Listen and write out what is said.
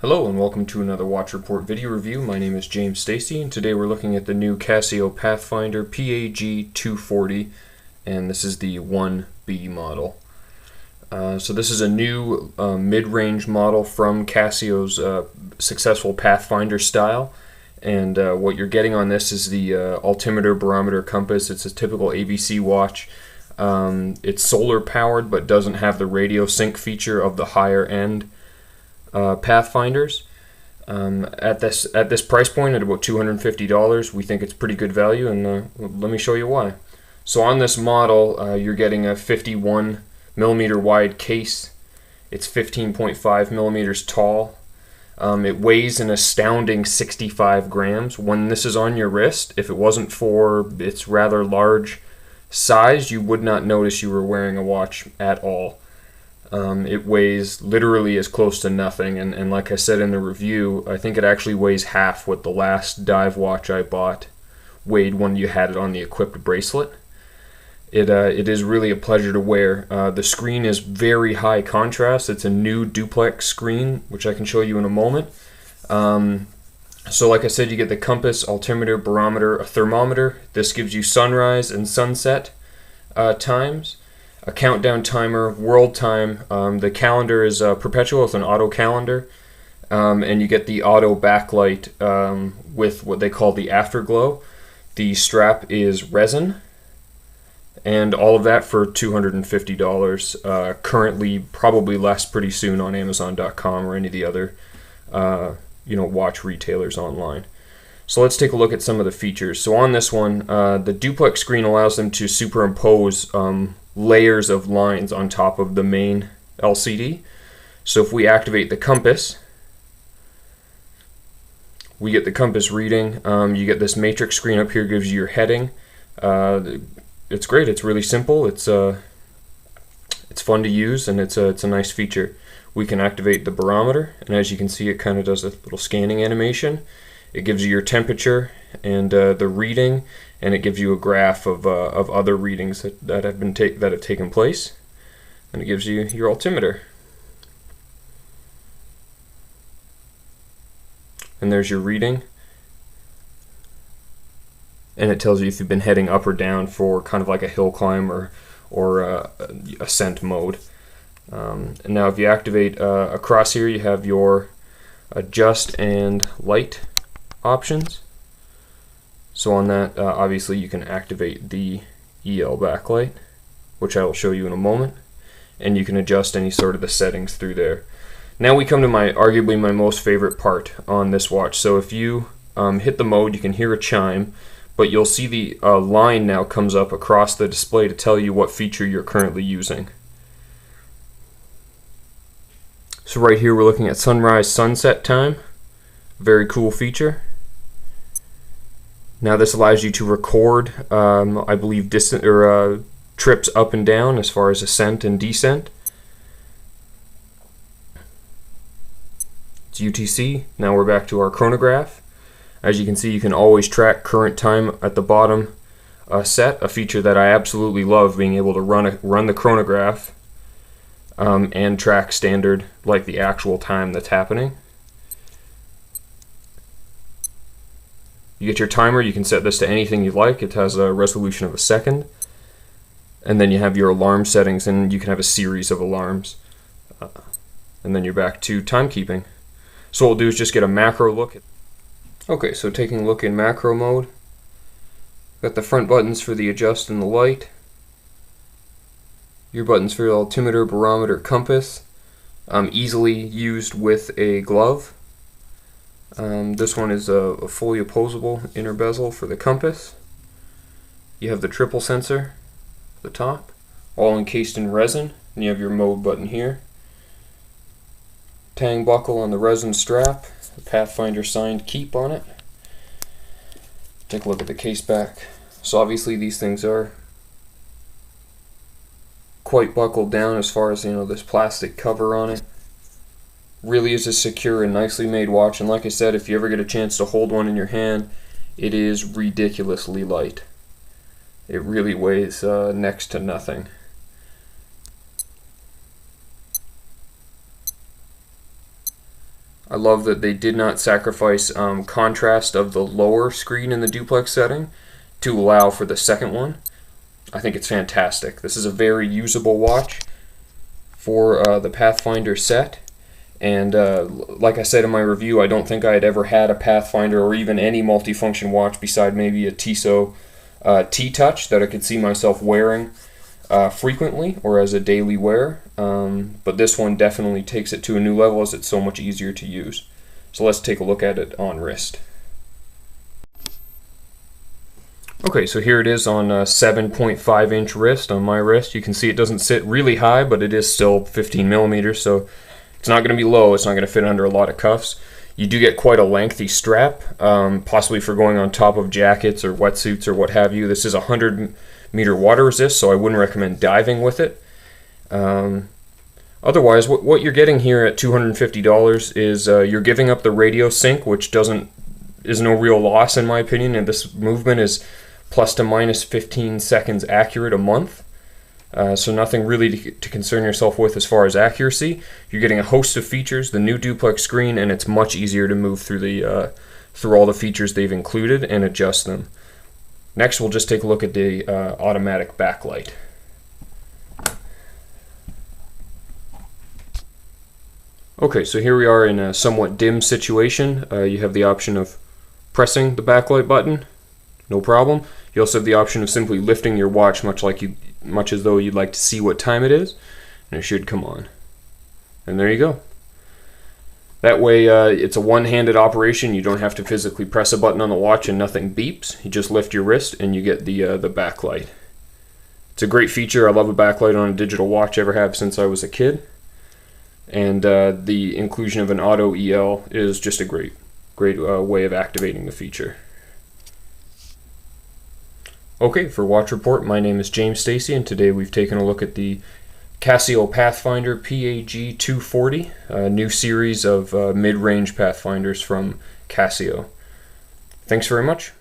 Hello and welcome to another Watch Report video review. My name is James Stacy and today we're looking at the new Casio Pathfinder PAG-240 and this is the 1B model. So this is a new mid-range model from Casio's successful Pathfinder style, and what you're getting on this is the altimeter, barometer, compass. It's a typical ABC watch. It's solar powered but doesn't have the radio sync feature of the higher end Pathfinders. At this price point, at about $250, we think it's pretty good value, and let me show you why. So on this model, you're getting a 51 millimeter wide case. It's 15.5 millimeters tall. It weighs an astounding 65 grams. When this is on your wrist, if it wasn't for its rather large size, you would not notice you were wearing a watch at all. It weighs literally as close to nothing, and like I said in the review, I think it actually weighs half what the last dive watch I bought weighed when you had it on the equipped bracelet. It is really a pleasure to wear. The screen is very high contrast. It's a new duplex screen, which I can show you in a moment. So like I said, you get the compass, altimeter, barometer, a thermometer. This gives you sunrise and sunset times. A countdown timer, world time. The calendar is perpetual. It's an auto calendar, and you get the auto backlight with what they call the afterglow. The strap is resin, and all of that for $250. Currently, probably less pretty soon on Amazon.com or any of the other watch retailers online. So let's take a look at some of the features. So on this one, the duplex screen allows them to superimpose layers of lines on top of the main LCD. So if we activate the compass, we get the compass reading. You get this matrix screen up here, gives you your heading. It's great. It's really simple. It's fun to use, and it's a nice feature. We can activate the barometer, and as you can see, it kind of does a little scanning animation. It gives you your temperature and the reading, and it gives you a graph of other readings that have taken place, and it gives you your altimeter. And there's your reading, and it tells you if you've been heading up or down for kind of like a hill climb or ascent mode. And now if you activate across here, you have your adjust and light options. So on that, obviously you can activate the EL backlight, which I will show you in a moment, and you can adjust any sort of the settings through there. Now we come to arguably my most favorite part on this watch. So if you hit the mode, you can hear a chime, but you'll see the line now comes up across the display to tell you what feature you're currently using. So right here we're looking at sunrise sunset time. Very cool feature. Now this allows you to record, I believe, trips up and down as far as ascent and descent. It's UTC. Now we're back to our chronograph. As you can see, you can always track current time at the bottom set, a feature that I absolutely love, being able to run the chronograph and track standard like the actual time that's happening. You get your timer. You can set this to anything you like. It has a resolution of a second. And then you have your alarm settings, and you can have a series of alarms. And then you're back to timekeeping. So what we'll do is just get a macro look. Okay, so taking a look in macro mode. Got the front buttons for the adjust and the light. Your buttons for your altimeter, barometer, compass. Easily used with a glove. This one is a fully opposable inner bezel for the compass. You have the triple sensor at the top, all encased in resin, and you have your mode button here. Tang buckle on the resin strap, the Pathfinder signed keep on it. Take a look at the case back. So obviously these things are quite buckled down as far as this plastic cover on it. Really is a secure and nicely made watch, and like I said, if you ever get a chance to hold one in your hand, it is ridiculously light. It really weighs next to nothing. I love that they did not sacrifice contrast of the lower screen in the duplex setting to allow for the second one. I think it's fantastic. This is a very usable watch for the Pathfinder set. And like I said in my review, I don't think I had ever had a Pathfinder or even any multifunction watch beside maybe a Tissot T-Touch that I could see myself wearing frequently or as a daily wear. But this one definitely takes it to a new level as it's so much easier to use. So let's take a look at it on wrist. Okay, so here it is on a 7.5 inch wrist on my wrist. You can see it doesn't sit really high, but it is still 15 millimeters, so it's not going to be low. It's not going to fit under a lot of cuffs. You do get quite a lengthy strap, possibly for going on top of jackets or wetsuits or what have you. This is 100-meter water resist, so I wouldn't recommend diving with it. Otherwise, what you're getting here at $250 is you're giving up the radio sync, which is no real loss in my opinion, and this movement is plus to minus 15 seconds accurate a month. So nothing really to concern yourself with as far as accuracy. You're getting a host of features, the new duplex screen, and it's much easier to move through through all the features they've included and adjust them. Next, we'll just take a look at the automatic backlight. Okay, so here we are in a somewhat dim situation. You have the option of pressing the backlight button, no problem. You also have the option of simply lifting your watch, much as though you'd like to see what time it is, and it should come on. And there you go. That way, it's a one-handed operation. You don't have to physically press a button on the watch and nothing beeps. You just lift your wrist and you get the backlight. It's a great feature. I love a backlight on a digital watch. Ever have since I was a kid. And the inclusion of an auto EL is just a great way of activating the feature. Okay, for Watch Report, my name is James Stacy, and today we've taken a look at the Casio Pathfinder PAG-240, a new series of mid-range Pathfinders from Casio. Thanks very much.